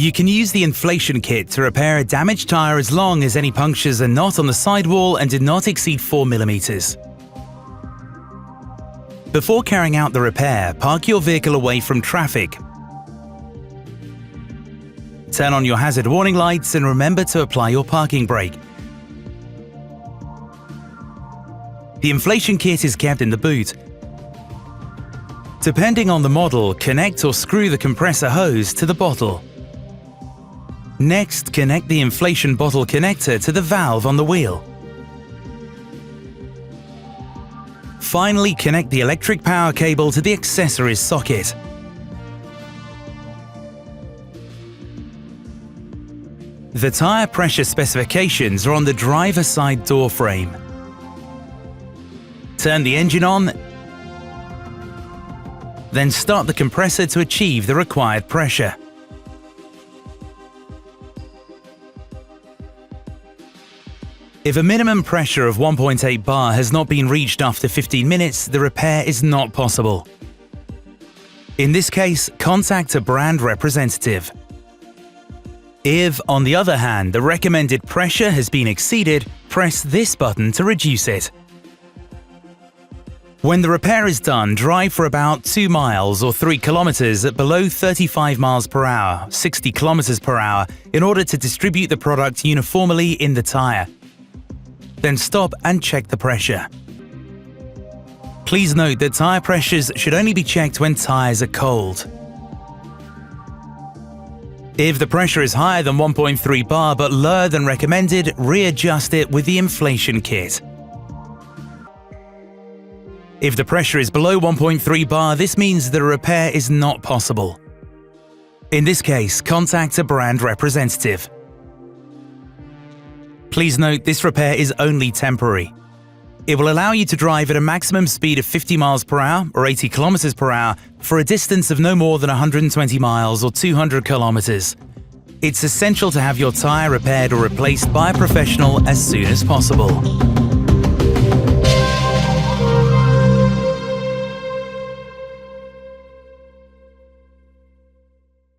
You can use the inflation kit to repair a damaged tyre as long as any punctures are not on the sidewall and did not exceed 4 mm. Before carrying out the repair, park your vehicle away from traffic. Turn on your hazard warning lights and remember to apply your parking brake. The inflation kit is kept in the boot. Depending on the model, connect or screw the compressor hose to the bottle. Next, connect the inflation bottle connector to the valve on the wheel. Finally, connect the electric power cable to the accessories socket. The tyre pressure specifications are on the driver's side door frame. Turn the engine on, then start the compressor to achieve the required pressure. If a minimum pressure of 1.8 bar has not been reached after 15 minutes, the repair is not possible. In this case, contact a brand representative. If, on the other hand, the recommended pressure has been exceeded, press this button to reduce it. When the repair is done, drive for about 2 miles or 3 kilometers at below 35 miles per hour, 60 kilometers per hour, in order to distribute the product uniformly in the tyre. Then stop and check the pressure. Please note that tyre pressures should only be checked when tyres are cold. If the pressure is higher than 1.3 bar but lower than recommended, readjust it with the inflation kit. If the pressure is below 1.3 bar, this means the repair is not possible. In this case, contact a brand representative. Please note this repair is only temporary. It will allow you to drive at a maximum speed of 50 miles per hour or 80 kilometers per hour for a distance of no more than 120 miles or 200 kilometers. It's essential to have your tyre repaired or replaced by a professional as soon as possible.